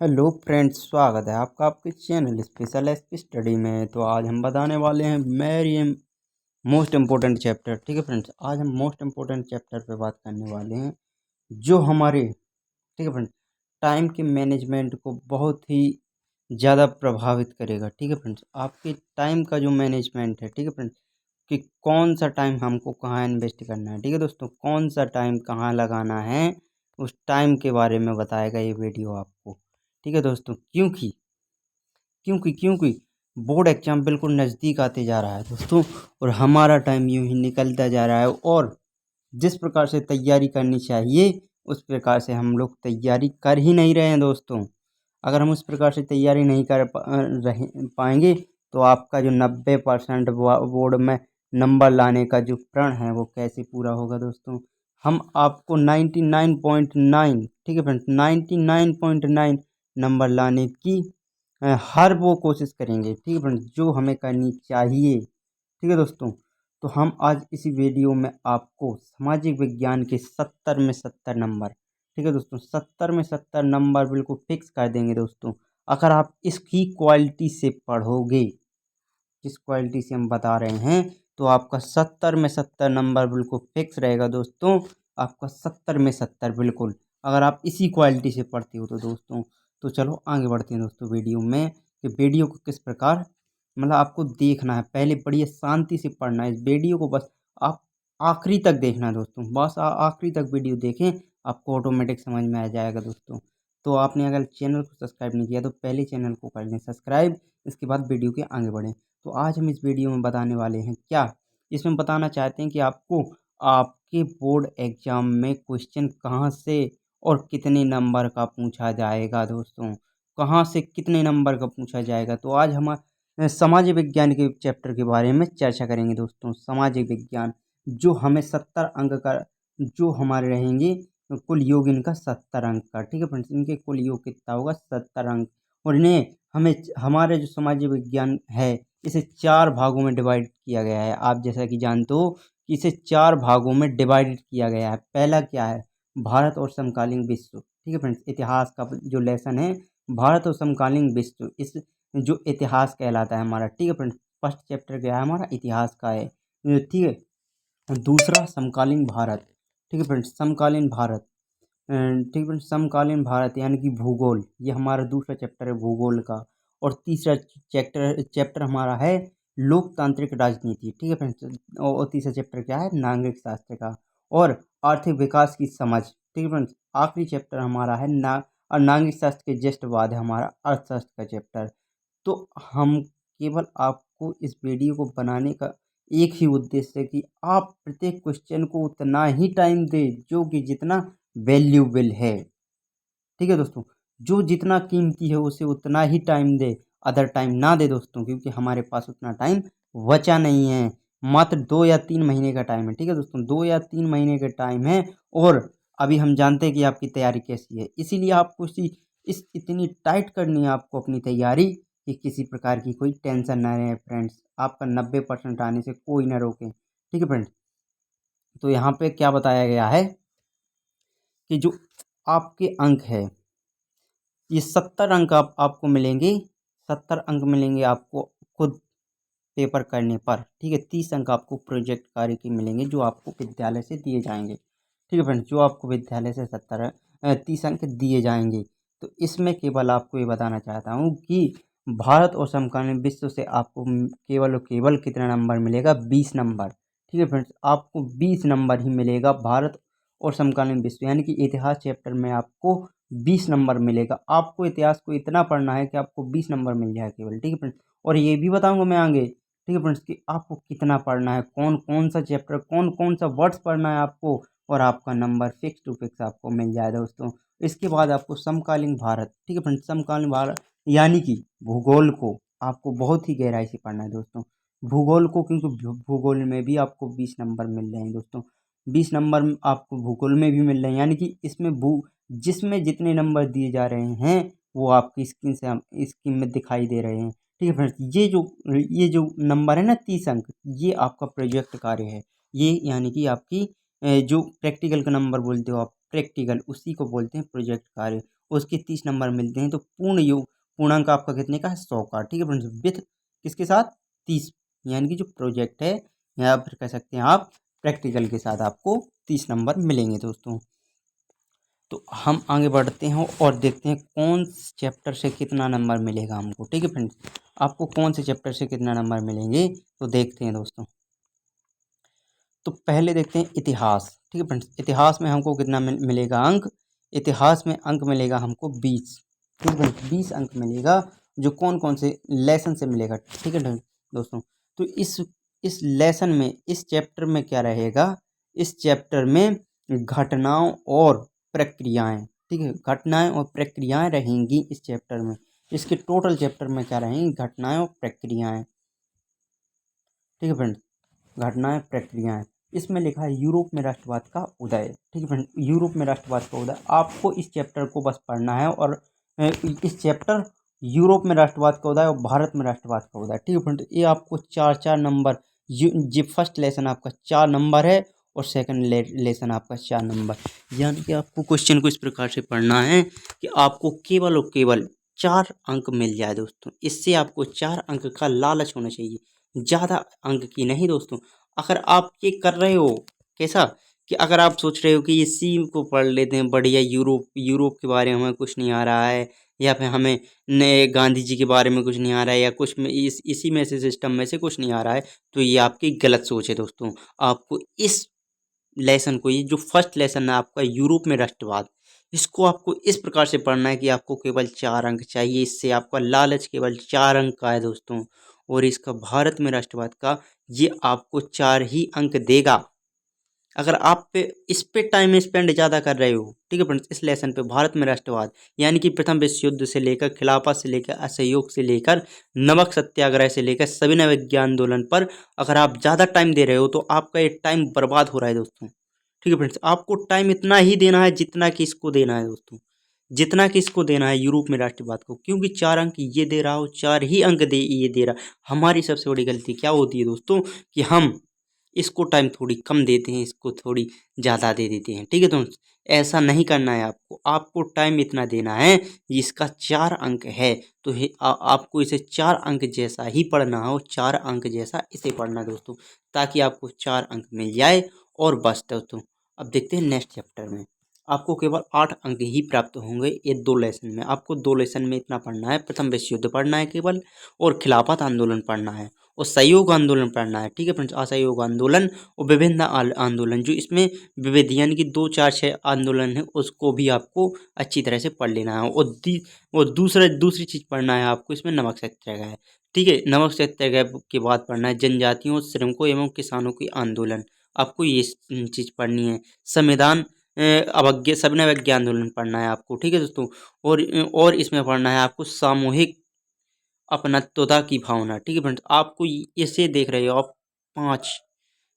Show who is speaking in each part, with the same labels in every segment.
Speaker 1: Hello friends, स्वागत है आपका आपके चैनल स्पेशल एसपी स्टडी में। तो आज हम बताने वाले हैं मेरी मोस्ट इम्पोर्टेंट चैप्टर। ठीक है फ्रेंड्स, आज हम मोस्ट इम्पोर्टेंट चैप्टर पे बात करने वाले हैं जो हमारे, ठीक है फ्रेंड्स, टाइम के मैनेजमेंट को बहुत ही ज़्यादा प्रभावित करेगा। ठीक है फ्रेंड्स, आपके टाइम का जो मैनेजमेंट है, ठीक है फ्रेंड्स, कि कौन सा टाइम हमको कहाँ इन्वेस्ट करना है। ठीक है दोस्तों, कौन सा टाइम कहाँ लगाना है, उस टाइम के बारे में बताएगा ये वीडियो आपको। ठीक है दोस्तों, क्योंकि क्योंकि क्योंकि बोर्ड एग्जाम बिल्कुल नज़दीक आते जा रहा है दोस्तों, और हमारा टाइम यूं ही निकलता जा रहा है। और जिस प्रकार से तैयारी करनी चाहिए उस प्रकार से हम लोग तैयारी कर ही नहीं रहे हैं दोस्तों। अगर हम उस प्रकार से तैयारी नहीं कर पाएंगे तो आपका जो 90% बोर्ड में नंबर लाने का जो प्रण है वो कैसे पूरा होगा दोस्तों। हम आपको 99.9, ठीक है फ्रेंड्स, 99.9 नंबर लाने की हर वो कोशिश करेंगे। ठीक है फ्रेंड्स, जो हमें करनी चाहिए। ठीक है दोस्तों, तो हम आज इसी वीडियो में आपको सामाजिक विज्ञान के 70 में 70 नंबर, ठीक है दोस्तों, 70 में 70 नंबर बिल्कुल फिक्स कर देंगे दोस्तों। अगर आप इसकी क्वालिटी से पढ़ोगे, जिस क्वालिटी से हम बता रहे हैं, तो आपका 70 में 70 नंबर बिल्कुल फिक्स रहेगा दोस्तों। आपका 70 में 70 बिल्कुल, अगर आप इसी क्वालिटी से पढ़ते हो तो दोस्तों। तो चलो आगे बढ़ते हैं दोस्तों वीडियो में, कि वीडियो को किस प्रकार मतलब आपको देखना है। पहले बढ़िया शांति से पढ़ना है इस वीडियो को, बस आप आखिरी तक देखना है दोस्तों। बस आखिरी तक वीडियो देखें, आपको ऑटोमेटिक समझ में आ जाएगा दोस्तों। तो आपने अगर चैनल को सब्सक्राइब नहीं किया तो पहले चैनल को कर लें सब्सक्राइब, इसके बाद वीडियो के आगे बढ़ें। तो आज हम इस वीडियो में बताने वाले हैं क्या, इसमें बताना चाहते हैं कि आपको आपके बोर्ड एग्जाम में क्वेश्चन कहाँ से और कितने नंबर का पूछा जाएगा दोस्तों, कहाँ से कितने नंबर का पूछा जाएगा। तो आज हम सामाजिक विज्ञान के चैप्टर के बारे में चर्चा करेंगे दोस्तों। सामाजिक विज्ञान जो हमें 70 अंक का, जो हमारे रहेंगे कुल योग इनका 70 अंक का। ठीक है फ्रेंड्स, इनके कुल योग कितना होगा, 70 अंक। और इन्हें हमें हमारे जो सामाजिक विज्ञान है इसे 4 भागों में डिवाइड किया गया है। आप जैसा कि जानते हो कि इसे 4 भागों में डिवाइडेड किया गया है। पहला क्या है, भारत और समकालीन विश्व। ठीक है फ्रेंड्स, इतिहास का जो लेसन है, भारत और समकालीन विश्व, इस जो इतिहास कहलाता है हमारा। ठीक है फ्रेंड्स, फर्स्ट चैप्टर क्या है हमारा, इतिहास का है। ठीक है, दूसरा समकालीन भारत। ठीक है फ्रेंड्स, समकालीन भारत। ठीक है फ्रेंड्स, समकालीन भारत यानी कि भूगोल, ये हमारा दूसरा चैप्टर है भूगोल का। और तीसरा चैप्टर चैप्टर हमारा है लोकतांत्रिक राजनीति। ठीक है फ्रेंड्स, और तीसरा चैप्टर क्या है, नागरिक शास्त्र का। और आर्थिक विकास की समझ। ठीक है फ्रेंड्स, आखिरी चैप्टर हमारा है और नागरिक शास्त्र के जस्ट बाद है हमारा अर्थशास्त्र का चैप्टर। तो हम केवल आपको इस वीडियो को बनाने का एक ही उद्देश्य है कि आप प्रत्येक क्वेश्चन को उतना ही टाइम दें जो कि जितना वैल्यूबल है। ठीक है दोस्तों, जो जितना कीमती है उसे उतना ही टाइम दे, अदर टाइम ना दे दोस्तों, क्योंकि हमारे पास उतना टाइम बचा नहीं है। मात्र 2 या 3 महीने का टाइम है। ठीक है दोस्तों, 2 या 3 महीने का टाइम है। और अभी हम जानते हैं कि आपकी तैयारी कैसी है, इसीलिए आपको इस इतनी टाइट करनी है आपको अपनी तैयारी कि किसी प्रकार की कोई टेंशन ना रहे फ्रेंड्स, आपका 90% आने से कोई ना रोके। ठीक है फ्रेंड्स, तो यहाँ पे क्या बताया गया है कि जो आपके अंक है, ये 70 अंक आपको मिलेंगे। 70 अंक मिलेंगे आपको खुद पेपर करने पर। ठीक है, 30 अंक आपको प्रोजेक्ट कार्य के मिलेंगे जो आपको विद्यालय से दिए जाएंगे। ठीक है फ्रेंड्स, जो आपको विद्यालय से 30 अंक दिए जाएंगे। तो इसमें केवल आपको ये बताना चाहता हूँ कि भारत और समकालीन विश्व से आपको केवल और केवल कितना नंबर मिलेगा, 20 नंबर। ठीक है फ्रेंड्स, आपको 20 नंबर ही मिलेगा भारत और समकालीन विश्व यानी कि इतिहास चैप्टर में आपको 20 नंबर मिलेगा। आपको इतिहास को इतना पढ़ना है कि आपको 20 नंबर मिल जाए केवल। ठीक है फ्रेंड्स, और ये भी बताऊंगा मैं आगे, ठीक है फ्रेंड्स, कि आपको कितना पढ़ना है, कौन कौन सा चैप्टर, कौन कौन सा वर्ड्स पढ़ना है आपको, और आपका नंबर फिक्स टू फिक्स आपको मिल जाए दोस्तों। इसके बाद आपको समकालीन भारत, ठीक है फ्रेंड्स, समकालीन भारत यानी कि भूगोल को आपको बहुत ही गहराई से पढ़ना है दोस्तों। भूगोल को, क्योंकि भूगोल में भी आपको 20 नंबर मिल रहे हैं दोस्तों। 20 नंबर आपको भूगोल में भी मिल रहे हैं, यानी कि इसमें जिसमें जितने नंबर दिए जा रहे हैं वो आपकी स्क्रीन में दिखाई दे रहे हैं। ठीक है फ्रेंड्स, ये जो नंबर है ना, 30 अंक, ये आपका प्रोजेक्ट कार्य है। ये यानी कि आपकी जो प्रैक्टिकल का नंबर बोलते हो आप, प्रैक्टिकल, उसी को बोलते हैं प्रोजेक्ट कार्य। उसके 30 नंबर मिलते हैं। तो पूर्णांक आपका कितने का है, 100 का। ठीक है फ्रेंड्स, विथ किसके साथ, 30, यानी कि जो प्रोजेक्ट है या फिर कह सकते हैं आप प्रैक्टिकल के साथ आपको 30 नंबर मिलेंगे दोस्तों। तो हम आगे बढ़ते हैं और देखते हैं कौन चैप्टर से कितना नंबर मिलेगा हमको। ठीक है फ्रेंड्स, आपको कौन से चैप्टर से कितना नंबर मिलेंगे तो देखते हैं दोस्तों। तो पहले देखते हैं इतिहास। ठीक है फ्रेंड्स, इतिहास में हमको कितना मिलेगा अंक, इतिहास में अंक मिलेगा हमको 20। ठीक है फ्रेंड्स, 20 अंक मिलेगा, जो कौन कौन से लेसन से मिलेगा। ठीक है दोस्तों, तो इस लेसन में, इस चैप्टर में क्या रहेगा, इस चैप्टर में घटनाओं और प्रक्रियाएं, ठीक है, घटनाएं और प्रक्रियाएं रहेंगी इस चैप्टर में। इसके टोटल चैप्टर में क्या रहेंगी, घटनाएं और प्रक्रियाएं। ठीक है फ्रेंड्स, घटनाएं प्रक्रियाएं। इसमें लिखा है यूरोप में राष्ट्रवाद का उदय। ठीक है फ्रेंड, यूरोप में राष्ट्रवाद का उदय, आपको इस चैप्टर को बस पढ़ना है। और इस चैप्टर यूरोप में राष्ट्रवाद का उदय और भारत में राष्ट्रवाद का उदय। ठीक है फ्रेंड, ये आपको 4-4 नंबर, जो फर्स्ट लेसन आपका 4 नंबर है और सेकंड लेसन आपका 4 नंबर। यानी कि आपको क्वेश्चन को इस प्रकार से पढ़ना है कि आपको केवल और केवल 4 अंक मिल जाए दोस्तों। इससे आपको 4 अंक का लालच होना चाहिए, ज़्यादा अंक की नहीं दोस्तों। अगर आप ये कर रहे हो कैसा, कि अगर आप सोच रहे हो कि इसी को पढ़ लेते हैं बढ़िया, यूरोप यूरोप के बारे में हमें कुछ नहीं आ रहा है, या फिर हमें नए गांधी जी के बारे में कुछ नहीं आ रहा है, या कुछ में इसी में से सिस्टम में से कुछ नहीं आ रहा है, तो ये आपकी गलत सोच है दोस्तों। आपको इस लेसन को, ये जो फर्स्ट लेसन है आपका यूरोप में राष्ट्रवाद, इसको आपको इस प्रकार से पढ़ना है कि आपको केवल 4 अंक चाहिए। इससे आपका लालच केवल 4 अंक का है दोस्तों, और इसका भारत में राष्ट्रवाद का ये आपको 4 ही अंक देगा। अगर आप इस पे टाइम स्पेंड ज़्यादा कर रहे हो, ठीक है फ्रेंड्स, इस लेसन पे भारत में राष्ट्रवाद, यानी कि प्रथम विश्व युद्ध से लेकर खिलाफत से लेकर असहयोग से लेकर नमक सत्याग्रह से लेकर सविनय विज्ञान आंदोलन पर अगर आप ज़्यादा टाइम दे रहे हो तो आपका ये टाइम बर्बाद हो रहा है दोस्तों। ठीक है फ्रेंड्स, आपको टाइम इतना ही देना है जितना कि इसको देना है दोस्तों, जितना कि इसको देना है यूरोप में राष्ट्रवाद को। क्योंकि 4 अंक ये दे रहा हो, 4 ही अंक ये दे रहा। हमारी सबसे बड़ी गलती क्या होती है दोस्तों, कि हम इसको टाइम थोड़ी कम देते हैं, इसको थोड़ी ज़्यादा दे देते हैं। ठीक है दोस्त, ऐसा नहीं करना है आपको, आपको टाइम इतना देना है, इसका 4 अंक है तो आपको इसे 4 अंक जैसा ही पढ़ना हो, 4 अंक जैसा इसे पढ़ना दोस्तों, ताकि आपको 4 अंक मिल जाए। और बस दोस्तों, अब देखते हैं नेक्स्ट चैप्टर में। आपको केवल 8 अंक ही प्राप्त होंगे ये 2 लेसन में। आपको 2 लेसन में इतना पढ़ना है, प्रथम विश्व युद्ध पढ़ना है केवल, और खिलाफत आंदोलन पढ़ना है, और सहयोग आंदोलन पढ़ना है। ठीक है फ्रेंड्स, असहयोग आंदोलन और विभिन्न आंदोलन, जो इसमें विविध यानी कि 2, 4, 6 आंदोलन है, उसको भी आपको अच्छी तरह से पढ़ लेना है। और दूसरी चीज़ पढ़ना है आपको इसमें नमक सत्याग्रह है। ठीक है, नमक सत्याग्रह के बाद पढ़ना है जनजातियों, श्रमिकों एवं किसानों की आंदोलन, आपको ये चीज़ पढ़नी है। संविधान अवज्ञा सविनय अवज्ञा आंदोलन पढ़ना है आपको। ठीक है दोस्तों, और इसमें पढ़ना है आपको सामूहिक अपनत्वता की भावना। ठीक है फ्रेंड्स, आपको इसे देख रहे हो आप 5,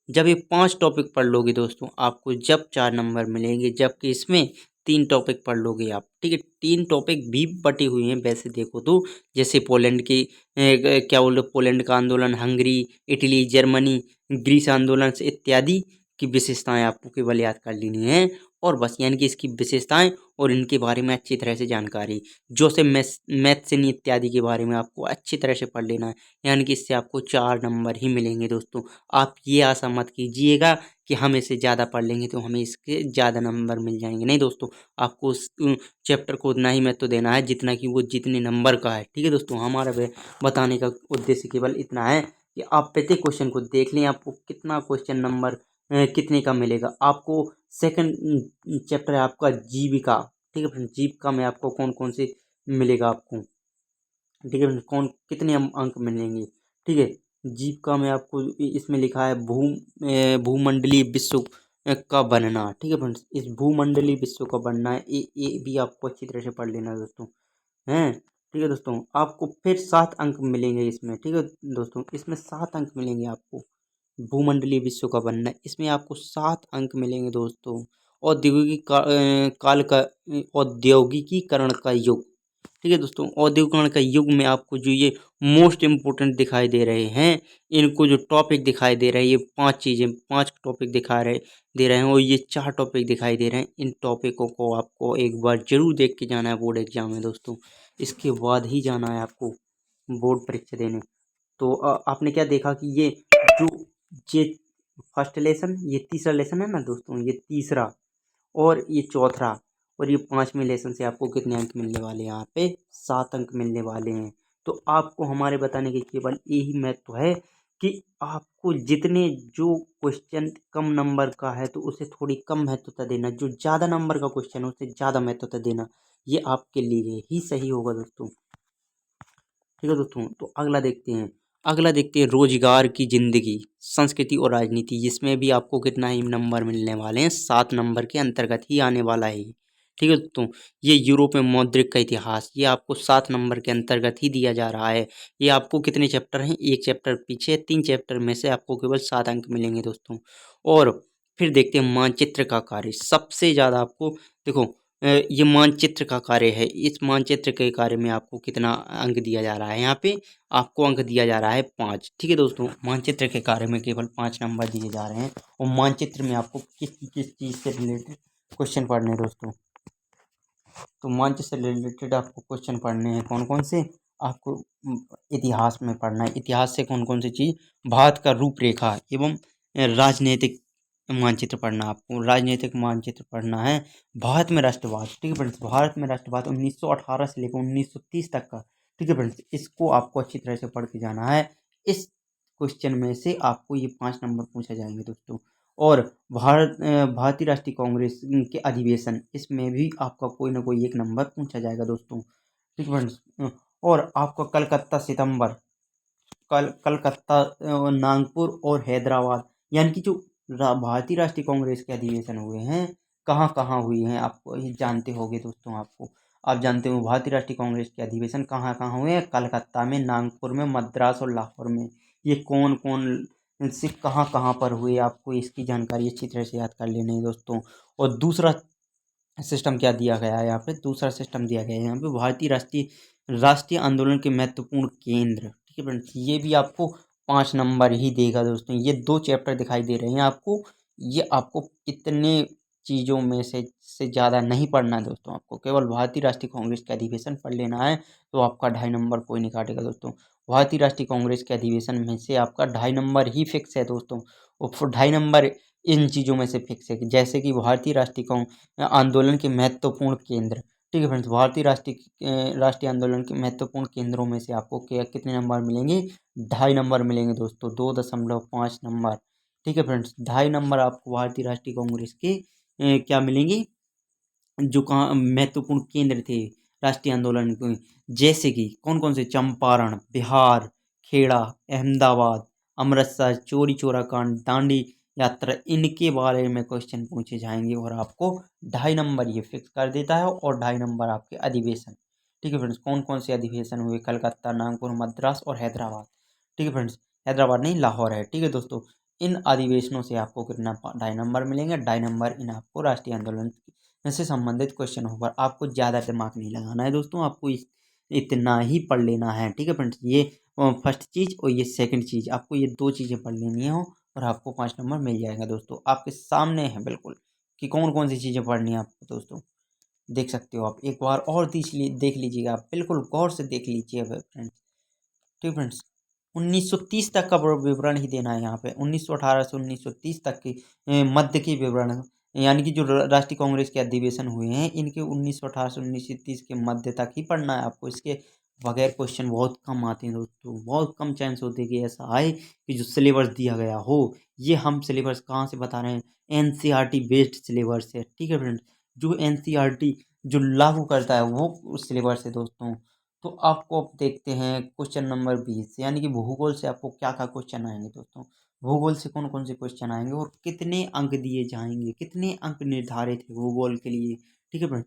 Speaker 1: जब ये 5 टॉपिक पढ़ लोगे दोस्तों, आपको जब 4 नंबर मिलेंगे, जबकि इसमें 3 टॉपिक पढ़ लोगे आप। ठीक है, 3 टॉपिक भी बटी हुई हैं वैसे देखो तो, जैसे पोलैंड की क्या बोल रहे, पोलैंड का आंदोलन, हंगरी, इटली, जर्मनी, ग्रीस आंदोलन से इत्यादि की विशेषताएं आपको केवल याद कर लेनी है। और बस, यानी कि इसकी विशेषताएं और इनके बारे में अच्छी तरह से जानकारी, जो से मैथ्सन इत्यादि के बारे में आपको अच्छी तरह से पढ़ लेना है, यानी कि इससे आपको 4 नंबर ही मिलेंगे दोस्तों। आप ये आशा मत कीजिएगा कि हम इसे ज़्यादा पढ़ लेंगे तो हमें इसके ज़्यादा नंबर मिल जाएंगे, नहीं दोस्तों। आपको उस चैप्टर को उतना ही महत्व देना है जितना कि वो जितने नंबर का है। ठीक है दोस्तों, हमारा बताने का उद्देश्य केवल इतना है कि आप प्रत्येक क्वेश्चन को देख लें, आपको कितना क्वेश्चन नंबर कितने का मिलेगा। आपको सेकंड चैप्टर है आपका जीविका। ठीक है फ्रेंड, जीविका में आपको कौन कौन से मिलेगा आपको। ठीक है, कौन कितने अंक मिलेंगे। ठीक है, जीविका में आपको इसमें लिखा है भूमंडलीय विश्व का बनना। ठीक है फ्रेंड्स, इस भूमंडलीय विश्व का बनना है, ये भी आपको अच्छी तरह से पढ़ लेना है दोस्तों, हैं। ठीक है दोस्तों, आपको फिर 7 अंक मिलेंगे इसमें। ठीक है दोस्तों, इसमें 7 अंक मिलेंगे आपको, भूमंडलीय विश्व का बनना, इसमें आपको 7 अंक मिलेंगे दोस्तों। औद्योगिक काल का औद्योगिकीकरण का युग। ठीक है दोस्तों। औद्योगिकरण का युग में आपको जो ये मोस्ट इम्पोर्टेंट दिखाई दे रहे हैं, इनको जो टॉपिक दिखाई दे रहे हैं, ये 5 चीज़ें 5 टॉपिक दे रहे हैं और ये 4 टॉपिक दिखाई दे रहे हैं। इन टॉपिकों को आपको एक बार जरूर देख के जाना है बोर्ड एग्जाम में दोस्तों। इसके बाद ही जाना है आपको बोर्ड परीक्षा देने। तो आपने क्या देखा कि जो ये फर्स्ट लेसन, ये तीसरा लेसन है ना दोस्तों, ये तीसरा और ये चौथा और ये 5वें लेसन से आपको कितने अंक मिलने वाले हैं? यहाँ पे 7 अंक मिलने वाले हैं। तो आपको हमारे बताने के केवल यही महत्व है कि आपको जितने जो क्वेश्चन कम नंबर का है तो उसे थोड़ी कम महत्वता देना, जो ज़्यादा नंबर का क्वेश्चन है उसे ज़्यादा महत्वता देना। ये आपके लिए ही सही होगा दोस्तों। ठीक है दोस्तों, तो अगला देखते हैं रोजगार की जिंदगी, संस्कृति और राजनीति। जिसमें भी आपको कितना ही नंबर मिलने वाले हैं, 7 नंबर के अंतर्गत ही आने वाला है। ठीक है दोस्तों, ये यूरोप में मौद्रिक का इतिहास, ये आपको 7 नंबर के अंतर्गत ही दिया जा रहा है। ये आपको कितने चैप्टर हैं, एक चैप्टर पीछे, 3 चैप्टर में से आपको केवल 7 अंक मिलेंगे दोस्तों। और फिर देखते हैं मानचित्र का कार्य, सबसे ज़्यादा आपको देखो ये मानचित्र का कार्य है। इस मानचित्र के कार्य में आपको कितना अंक दिया जा रहा है? यहाँ पे आपको अंक दिया जा रहा है 5। ठीक है दोस्तों, मानचित्र के कार्य में केवल 5 नंबर दिए जा रहे हैं। और मानचित्र में आपको किस किस चीज़ से रिलेटेड क्वेश्चन पढ़ने हैं दोस्तों? तो मानचित्र से रिलेटेड आपको क्वेश्चन पढ़ने हैं। कौन कौन से? आपको इतिहास में पढ़ना है। इतिहास से कौन कौन सी चीज़? भारत का रूपरेखा एवं राजनीतिक मानचित्र पढ़ना, आपको राजनीतिक मानचित्र पढ़ना है। भारत में राष्ट्रवाद, ठीक है फ्रेंड्स, भारत में राष्ट्रवाद 1918 से लेकर 1930 तक का। ठीक है फ्रेंड्स, इसको आपको अच्छी तरह से पढ़ के जाना है। इस क्वेश्चन में से आपको ये 5 नंबर पूछे जाएंगे दोस्तों। और भारतीय राष्ट्रीय कांग्रेस के अधिवेशन, इसमें भी आपका कोई ना कोई एक नंबर पूछा जाएगा दोस्तों। ठीक है फ्रेंड्स, और आपका कलकत्ता सितंबर, कलकत्ता, नागपुर और हैदराबाद, यानी कि जो भारतीय राष्ट्रीय कांग्रेस के अधिवेशन हुए हैं, कहाँ कहाँ हुए हैं आपको ये जानते होंगे दोस्तों। आप जानते हो भारतीय राष्ट्रीय कांग्रेस के अधिवेशन कहाँ कहाँ हुए हैं? कलकत्ता में, नागपुर में, मद्रास और लाहौर में। ये कौन कौन से कहाँ कहाँ पर हुए, आपको इसकी जानकारी अच्छी तरह से याद कर लेनी है दोस्तों। और दूसरा सिस्टम क्या दिया गया है यहाँ पे? दूसरा सिस्टम दिया गया है यहाँ पे भारतीय राष्ट्रीय आंदोलन के महत्वपूर्ण केंद्र। ठीक है फ्रेंड्स, ये भी आपको 5 नंबर ही देगा दोस्तों। ये 2 चैप्टर दिखाई दे रहे हैं आपको। ये आपको इतने चीज़ों में से ज़्यादा नहीं पढ़ना है दोस्तों। आपको केवल भारतीय राष्ट्रीय कांग्रेस के अधिवेशन पढ़ लेना है, तो आपका 2.5 नंबर कोई नहीं काटेगा दोस्तों। भारतीय राष्ट्रीय कांग्रेस के अधिवेशन में से आपका 2.5 नंबर ही फिक्स है दोस्तों। और 2.5 नंबर इन चीज़ों में से फिक्स है, जैसे कि भारतीय राष्ट्रीय आंदोलन के महत्वपूर्ण केंद्र। ठीक है फ्रेंड्स, भारतीय राष्ट्रीय आंदोलन के महत्वपूर्ण केंद्रों में से आपको क्या कितने नंबर मिलेंगे? 2.5 नंबर मिलेंगे दोस्तों, 2.5 नंबर। ठीक है फ्रेंड्स, 2.5 नंबर आपको भारतीय राष्ट्रीय कांग्रेस के क्या मिलेंगे? जो कहाँ महत्वपूर्ण केंद्र थे राष्ट्रीय आंदोलन के, जैसे कि कौन कौन से? चंपारण, बिहार, खेड़ा, अहमदाबाद, अमृतसर, चौरी चौरा कांड, दांडी यात्रा, इनके बारे में क्वेश्चन पूछे जाएंगे। और आपको 2.5 नंबर ये फिक्स कर देता है। और 2.5 नंबर आपके अधिवेशन। ठीक है फ्रेंड्स, कौन कौन से अधिवेशन हुए? कलकत्ता, नागपुर, मद्रास और हैदराबाद। ठीक है फ्रेंड्स, हैदराबाद नहीं, लाहौर है। ठीक है दोस्तों, इन अधिवेशनों से आपको कितना 2.5 नंबर मिलेंगे? 2.5 नंबर इन आपको राष्ट्रीय आंदोलन से संबंधित क्वेश्चन होगा। आपको ज़्यादा दिमाग नहीं लगाना है दोस्तों, आपको इतना ही पढ़ लेना है। ठीक है फ्रेंड्स, ये फर्स्ट चीज़ और ये सेकंड चीज़, आपको ये 2 चीज़ें पढ़ लेनी हो और आपको 5 नंबर मिल जाएगा दोस्तों। आपके सामने है बिल्कुल कि कौन कौन सी चीज़ें पढ़नी है आपको दोस्तों। देख सकते हो आप, एक बार और देख लीजिएगा, आप बिल्कुल गौर से देख लीजिए फ्रेंड्स। ठीक है फ्रेंड्स, 1930 तक का विवरण ही देना है यहाँ पे। 1918 से 1930 तक की मध्य की विवरण, यानी कि जो राष्ट्रीय कांग्रेस के अधिवेशन हुए हैं, इनके 1918 से 1930 के मध्य तक ही पढ़ना है आपको। इसके बगैर क्वेश्चन बहुत कम आते हैं दोस्तों, बहुत कम चांस होते हैं कि ऐसा आए कि जो सिलेबस दिया गया हो। ये हम सिलेबस कहाँ से बता रहे हैं? एनसीईआरटी बेस्ड सिलेबस है। ठीक है फ्रेंड्स, जो एनसीईआरटी जो लागू करता है वो सिलेबस है दोस्तों। तो आपको अब देखते हैं क्वेश्चन नंबर 20, यानी कि भूगोल से आपको क्या क्या क्वेश्चन आएंगे दोस्तों। भूगोल से कौन कौन से क्वेश्चन आएंगे और कितने अंक दिए जाएंगे, कितने अंक निर्धारित है भूगोल के लिए। ठीक है फ्रेंड,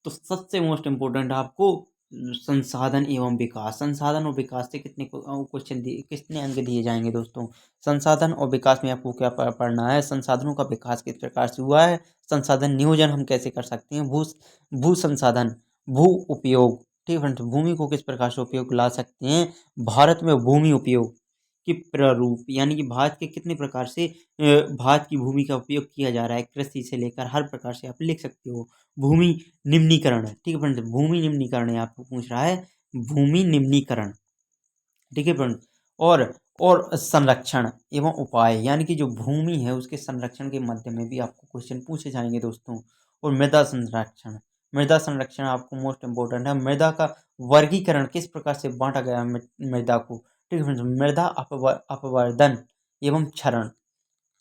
Speaker 1: तो सबसे मोस्ट इम्पोर्टेंट आपको संसाधन एवं विकास, संसाधन और विकास से कितने क्वेश्चन दिए, कितने अंक दिए जाएंगे दोस्तों। संसाधन और विकास में आपको क्या पढ़ना है? संसाधनों का विकास किस प्रकार से हुआ है, संसाधन नियोजन हम कैसे कर सकते हैं, भू संसाधन, भू उपयोग, ठीक है फ्रेंड्स, भूमि को किस प्रकार से उपयोग ला सकते हैं। भारत में भूमि उपयोग की प्रारूप, यानी कि भारत के कितने प्रकार से भारत की भूमि का उपयोग किया जा रहा है, कृषि से लेकर हर प्रकार से आप लिख सकते हो। भूमि निम्नीकरण, ठीक है फ्रेंड्स, भूमि निम्नीकरण आपको पूछ रहा है, भूमि निम्नीकरण, ठीक है फ्रेंड्स। और संरक्षण एवं उपाय, यानी कि जो भूमि है उसके संरक्षण के मध्य में भी आपको क्वेश्चन पूछे जाएंगे दोस्तों। और मृदा संरक्षण, मृदा संरक्षण आपको मोस्ट इम्पोर्टेंट है। मृदा का वर्गीकरण किस प्रकार से बांटा गया है मृदा को, ठीक है फ्रेंड्स, मृदा अपवर्तन एवं क्षरण,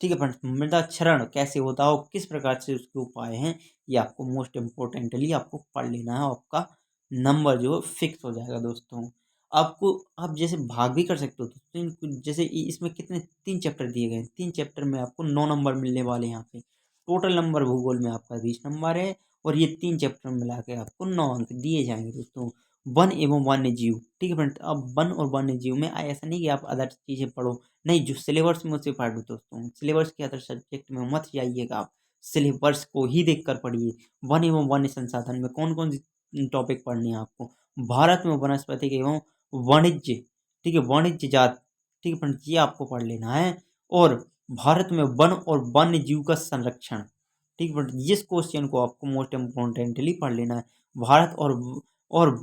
Speaker 1: ठीक है फ्रेंड्स, मृदा क्षरण कैसे होता है और किस प्रकार से उसके उपाय हैं, ये आपको मोस्ट इम्पोर्टेंटली आपको पढ़ लेना है। आपका नंबर जो फिक्स हो जाएगा दोस्तों। आपको आप जैसे भाग भी कर सकते हो तो जैसे इसमें कितने 3 चैप्टर दिए गए, 3 चैप्टर में आपको 9 नंबर मिलने वाले हैं। यहाँ पे टोटल नंबर भूगोल में आपका 20 नंबर है और ये 3 चैप्टर मिला के आपको 9 अंक दिए जाएंगे दोस्तों। वन एवं वन्य जीव, ठीक है फ्रेंड्स, अब वन और वन्य जीव में ऐसा नहीं कि आप अदर चीजें पढ़ो, नहीं, जो सिलेबस में उसे पढ़ लो दोस्तों। सिलेबस के अदर सब्जेक्ट में मत जाइएगा आप, सिलेबस को ही देखकर पढ़िए। वन एवं वन्य संसाधन में कौन कौन सी टॉपिक पढ़ने हैं आपको। भारत में वनस्पति एवं वाणिज्य, ठीक है, वाणिज्य जात, ठीक है फ्रेंड्स, ये आपको पढ़ लेना है। और भारत में वन और वन्य जीव का संरक्षण, ठीक है फ्रेंड्स, इस क्वेश्चन को आपको मोस्ट इम्पोर्टेंटली पढ़ लेना है। भारत और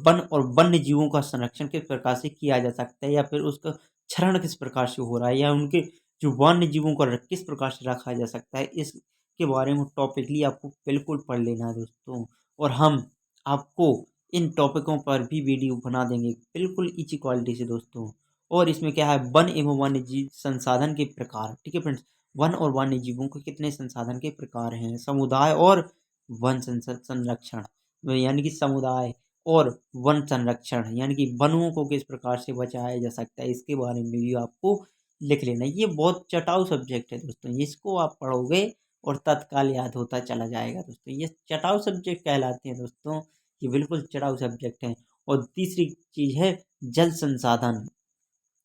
Speaker 1: वन और वन्य जीवों का संरक्षण किस प्रकार से किया जा सकता है, या फिर उसका क्षरण किस प्रकार से हो रहा है, या उनके जो वन्य जीवों को किस प्रकार से रखा जा सकता है, इसके बारे में टॉपिकली आपको बिल्कुल पढ़ लेना है दोस्तों। और हम आपको इन टॉपिकों पर भी वीडियो बना देंगे बिल्कुल इची क्वालिटी से दोस्तों। और इसमें क्या है, वन एवं वन्य जीव संसाधन के प्रकार, ठीक है फ्रेंड्स, वन और वन्य जीवों के कितने संसाधन के प्रकार हैं, समुदाय और वन संरक्षण, यानी कि समुदाय और वन संरक्षण, यानी कि वनों को किस प्रकार से बचाया जा सकता है, इसके बारे में भी आपको लिख लेना है। ये बहुत चटाऊ सब्जेक्ट है दोस्तों, इसको आप पढ़ोगे और तत्काल याद होता चला जाएगा दोस्तों। ये चटाऊ सब्जेक्ट कहलाते हैं दोस्तों, ये बिल्कुल चटाऊ सब्जेक्ट है। और तीसरी चीज है जल संसाधन।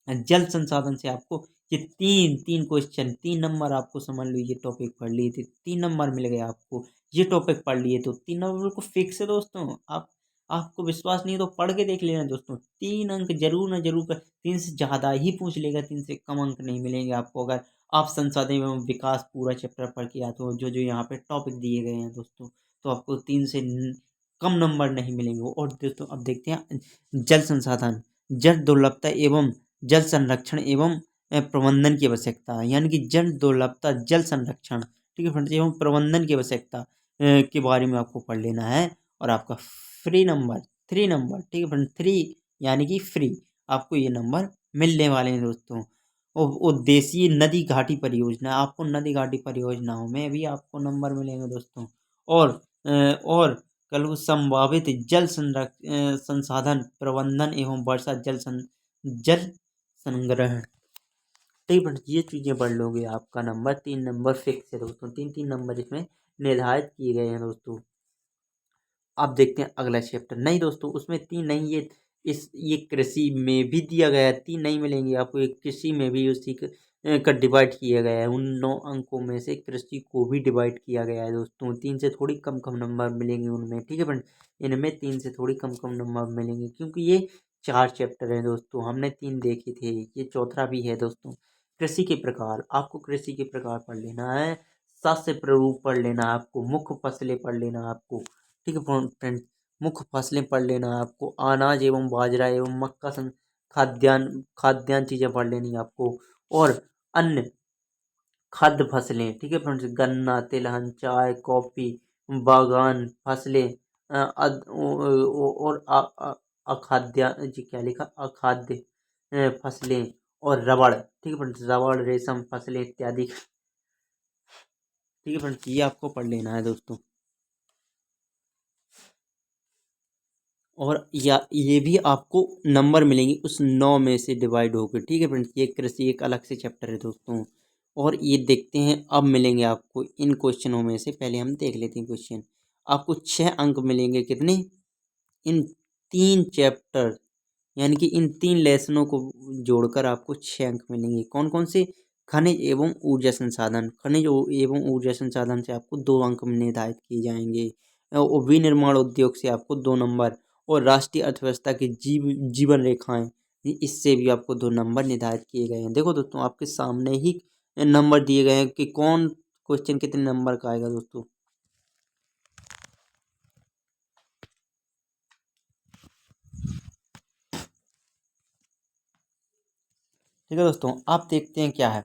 Speaker 1: जल संसाधन से आपको ये तीन तीन क्वेश्चन, 3 नंबर आपको समझ लो, ये टॉपिक पढ़ लिए थे 3 नंबर मिल गए आपको, ये टॉपिक पढ़ लिए तो 3 नंबर को फिक्स है दोस्तों। आप आपको विश्वास नहीं है तो पढ़ के देख लेना दोस्तों, 3 अंक जरूर ना जरूर कर, 3 से ज्यादा ही पूछ लेगा, 3 से कम अंक नहीं मिलेंगे आपको अगर आप संसाधन एवं विकास पूरा चैप्टर पढ़ के आते हो। जो जो यहाँ पे टॉपिक दिए गए हैं दोस्तों, तो आपको 3 से कम नंबर नहीं मिलेंगे। और दोस्तों अब देखते हैं जल संसाधन, जल दुर्लभता एवं जल संरक्षण एवं प्रबंधन की आवश्यकता, यानी कि जल दुर्लभता, जल संरक्षण, ठीक है फ्रेंड्स, एवं प्रबंधन की आवश्यकता के बारे में आपको पढ़ लेना है। और आपका फ्री नंबर 3 नंबर, ठीक है फ्रेंड्स, 3 यानी कि फ्री, आपको ये नंबर मिलने वाले हैं दोस्तों। और देशीय नदी घाटी परियोजना, आपको नदी घाटी परियोजनाओं में भी आपको नंबर मिलेंगे दोस्तों। और कल संभावित जल संसाधन प्रबंधन एवं वर्षा जल संग्रहण, ठीक है फ्रेंड्स, ये चीजें पढ़ लोगे आपका नंबर 3 नंबर फिक्स है दोस्तों। 3 3 नंबर इसमें निर्धारित किए गए हैं दोस्तों। अब देखते हैं अगला चैप्टर, नहीं दोस्तों उसमें 3 नहीं, ये कृषि में भी दिया गया है, 3 नहीं मिलेंगे आपको, एक कृषि में भी उसी का डिवाइड किया गया है। उन 9 अंकों में से कृषि को भी डिवाइड किया गया है दोस्तों। 3 से थोड़ी कम कम नंबर मिलेंगे उनमें, ठीक है फ्रेंड, इनमें 3 से थोड़ी कम कम नंबर मिलेंगे, क्योंकि ये 4 चैप्टर हैं दोस्तों, हमने 3 देखे थे, ये चौथा भी है दोस्तों। कृषि के प्रकार, आपको कृषि के प्रकार पढ़ लेना है, शस्य प्ररूप पढ़ लेना है आपको, मुख्य फसलें पढ़ लेना है आपको, ठीक है फ्रेंड्स, मुख्य फसलें पढ़ लेना है आपको, अनाज एवं बाजरा एवं मक्का खाद्यान्न खाद्यान्न चीजें पढ़ लेनी है आपको। और अन्य खाद्य फसलें, ठीक है फ्रेंड्स, गन्ना, तिलहन, चाय, कॉफी, बागान फसलें, और अखाद्य जी क्या लिखा, अखाद्य फसलें, और रबड़, ठीक है फ्रेंड्स, रबड़, रेशम फसलें इत्यादि, ठीक है फ्रेंड्स, ये आपको पढ़ लेना है दोस्तों। और या ये भी आपको नंबर मिलेंगे उस 9 में से डिवाइड होकर, ठीक है फ्रेंड्स, ये कृषि एक अलग से चैप्टर है दोस्तों। और ये देखते हैं अब मिलेंगे आपको इन क्वेश्चनों में से, पहले हम देख लेते हैं क्वेश्चन। आपको 6 अंक मिलेंगे कितने, इन 3 चैप्टर, यानी कि इन 3 लेसनों को जोड़कर आपको 6 अंक मिलेंगे। कौन कौन से, खनिज एवं ऊर्जा संसाधन, खनिज एवं ऊर्जा संसाधन से आपको 2 अंक निर्धारित किए जाएंगे। और विनिर्माण उद्योग से आपको 2 नंबर, और राष्ट्रीय अर्थव्यवस्था की जीवन रेखाएं, इससे भी आपको 2 नंबर निर्धारित किए गए हैं। देखो दोस्तों, आपके सामने ही नंबर दिए गए हैं कि कौन क्वेश्चन कितने नंबर का आएगा दोस्तों। ठीक है दोस्तों, आप देखते हैं क्या है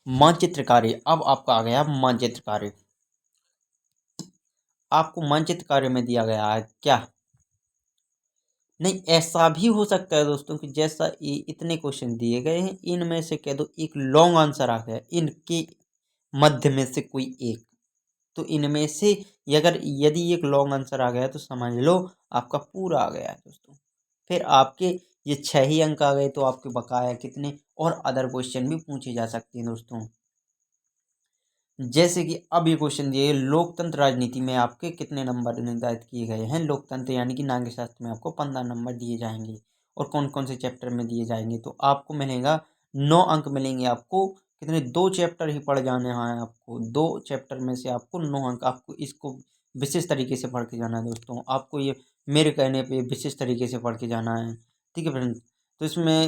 Speaker 1: मानचित्र कार्य। अब आपका आ गया मानचित्र कार्य। आपको मानचित्र कार्य में दिया गया है क्या, नहीं ऐसा भी हो सकता है दोस्तों कि जैसा इतने क्वेश्चन दिए गए हैं, इनमें से कह दो एक लॉन्ग आंसर आ गया, इनके मध्य में से कोई एक, तो इनमें से अगर यदि एक लॉन्ग आंसर आ गया तो समझ लो आपका पूरा आ गया है दोस्तों। फिर आपके ये 6 ही अंक आ गए तो आपके बकाया कितने और अदर क्वेश्चन भी पूछे जा सकते हैं दोस्तों। जैसे कि अब ये क्वेश्चन दिए लोकतंत्र राजनीति में आपके कितने नंबर निर्धारित किए गए हैं। लोकतंत्र यानी कि नागरिक शास्त्र में आपको 15 नंबर दिए जाएंगे, और कौन कौन से चैप्टर में दिए जाएंगे, तो आपको मिलेगा 9 अंक मिलेंगे। आपको कितने 2 चैप्टर ही पढ़ जाने हैं, आपको 2 चैप्टर में से आपको 9 अंक, आपको इसको विशेष तरीके से पढ़ के जाना है दोस्तों। आपको ये मेरे कहने पर विशेष तरीके से पढ़ के जाना है, ठीक है फ्रेंड्स। तो इसमें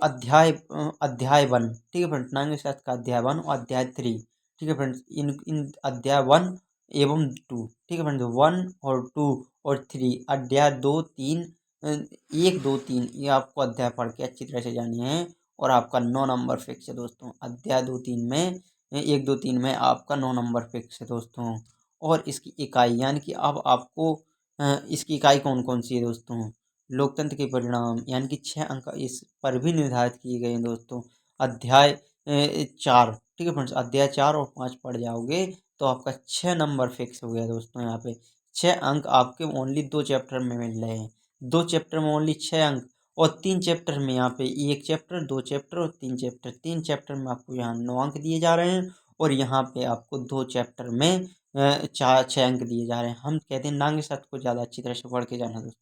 Speaker 1: अध्याय 1, ठीक है फ्रेंड्स, नागरिक शास्त्र का अध्याय 1 और अध्याय 3, ठीक है फ्रेंड्स। इन अध्याय 1 एवं 2, ठीक है फ्रेंड्स, 1 और 2 और 3, अध्याय 2 3 1 2 3, ये आपको अध्याय पढ़ के अच्छी तरह से जानी है, और आपका 9 नंबर फिक्स है दोस्तों। अध्याय 2 3 में 1 2 3 में आपका 9 नंबर फिक्स है दोस्तों। और इसकी इकाई यानी कि अब आपको इसकी इकाई कौन कौन सी है दोस्तों, लोकतंत्र के परिणाम यानी कि 6 अंक इस पर भी निर्धारित किए गए हैं दोस्तों। अध्याय 4, ठीक है फ्रेंड्स, अध्याय 4 और 5 पढ़ जाओगे तो आपका 6 नंबर फिक्स हो गया दोस्तों। यहाँ पे 6 अंक आपके ओनली 2 चैप्टर में मिल रहे हैं, 2 चैप्टर में ओनली 6 अंक, और 3 चैप्टर में यहाँ पे 1 चैप्टर 2 चैप्टर और 3 चैप्टर, 3 चैप्टर में आपको यहाँ 9 अंक दिए जा रहे हैं, और यहाँ पे आपको 2 चैप्टर में 6 अंक दिए जा रहे हैं। हम कहते हैं नागरिक शास्त्र को ज़्यादा अच्छी तरह से पढ़ के जाना दोस्तों।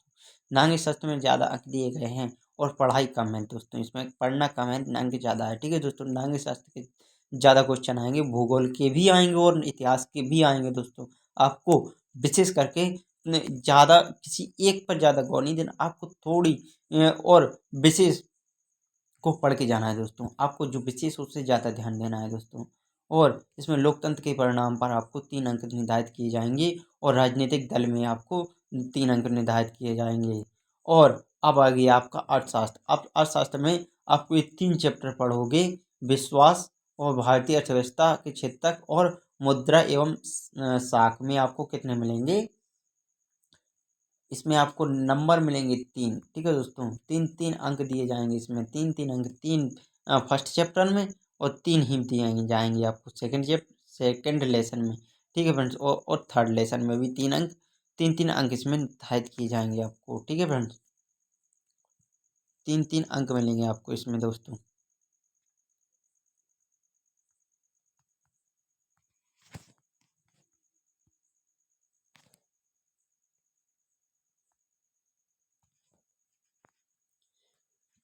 Speaker 1: नागरिक शास्त्र में ज़्यादा अंक दिए गए हैं और पढ़ाई कम है दोस्तों, इसमें पढ़ना कम है, अंक ज़्यादा है, ठीक है दोस्तों। नागरिक शास्त्र के ज़्यादा क्वेश्चन आएंगे, भूगोल के भी आएंगे और इतिहास के भी आएंगे दोस्तों। आपको विशेष करके ज़्यादा किसी एक पर ज़्यादा गौर नहीं देना, आपको थोड़ी और विशेष को पढ़ के जाना है दोस्तों। आपको जो विशेष उससे ज़्यादा ध्यान देना है दोस्तों। और इसमें लोकतंत्र के परिणाम पर आपको 3 अंक निर्धारित किए जाएंगे, और राजनीतिक दल में आपको 3 अंक निर्धारित किए जाएंगे। और अब आ गया आपका अर्थशास्त्र। अब अर्थशास्त्र में आपको ये 3 चैप्टर पढ़ोगे, विश्वास और भारतीय अर्थव्यवस्था के क्षेत्र तक, और मुद्रा एवं साख में आपको कितने मिलेंगे, इसमें आपको नंबर मिलेंगे 3, ठीक है दोस्तों। 3 अंक दिए जाएंगे इसमें, 3 अंक, 3 फर्स्ट चैप्टर में, और 3 ही दिए जाएंगे आपको सेकंड लेसन में, ठीक है फ्रेंड्स। और थर्ड लेसन में भी 3 अंक, 3 अंक इसमें निर्धारित किए जाएंगे आपको, ठीक है फ्रेंड्स। 3 अंक मिलेंगे आपको इसमें दोस्तों।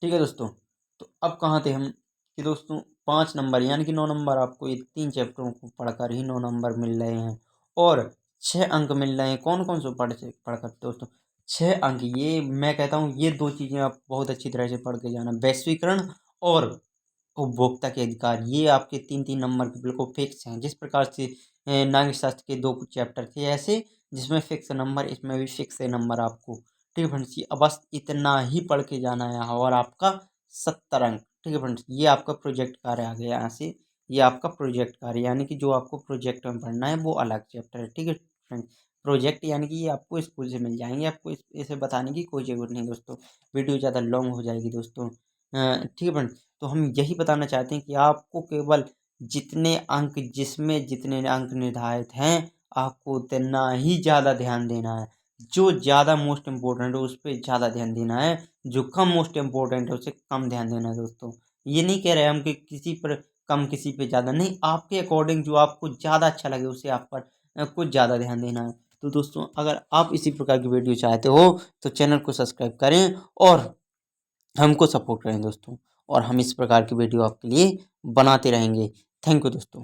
Speaker 1: ठीक है दोस्तों, तो अब कहाँ थे हम कि दोस्तों 5 नंबर यानी कि 9 नंबर आपको ये 3 चैप्टरों को पढ़कर ही 9 नंबर मिल रहे हैं, और 6 अंक मिल रहे हैं। कौन कौन से पढ़कर दोस्तों 6 अंक, ये मैं कहता हूँ ये 2 चीज़ें आप बहुत अच्छी तरह से पढ़ के जाना, वैश्वीकरण और उपभोक्ता के अधिकार, ये आपके 3 नंबर के बिल्कुल फिक्स हैं। जिस प्रकार से नागरिक शास्त्र के 2 फ्रेंड्स थे ऐसे, जिसमें फिक्स नंबर, इसमें भी फिक्स है नंबर आपको, ठीक है फ्रेंड्स। ये बस इतना ही पढ़ के जाना है, और आपका 70 अंक, ठीक है फ्रेंड्स। ये आपका प्रोजेक्ट कार्य आ गया यहाँ से, ये आपका प्रोजेक्ट कार्य यानी कि जो आपको प्रोजेक्ट में पढ़ना है वो अलग चैप्टर है, ठीक है फ्रेंड्स। प्रोजेक्ट यानी कि ये आपको स्कूल से मिल जाएंगे, आपको इसे बताने की कोई ज़रूरत नहीं दोस्तों, वीडियो ज़्यादा लॉन्ग हो जाएगी दोस्तों, ठीक है फ्रेंड्स। तो हम यही बताना चाहते हैं कि आपको केवल जितने अंक, जिसमें जितने अंक निर्धारित हैं, आपको उतना ही ज़्यादा ध्यान देना है। जो ज़्यादा मोस्ट इम्पोर्टेंट है उस पर ज़्यादा ध्यान देना है, जो कम मोस्ट इम्पोर्टेंट है उसे कम ध्यान देना है दोस्तों। ये नहीं कह रहे हम कि किसी पर कम किसी पे ज़्यादा, नहीं, आपके अकॉर्डिंग जो आपको ज़्यादा अच्छा लगे उसे आप पर कुछ ज़्यादा ध्यान देना है। तो दोस्तों अगर आप इसी प्रकार की वीडियो चाहते हो तो चैनल को सब्सक्राइब करें और हमको सपोर्ट करें दोस्तों, और हम इस प्रकार की वीडियो आपके लिए बनाते रहेंगे। थैंक यू दोस्तों।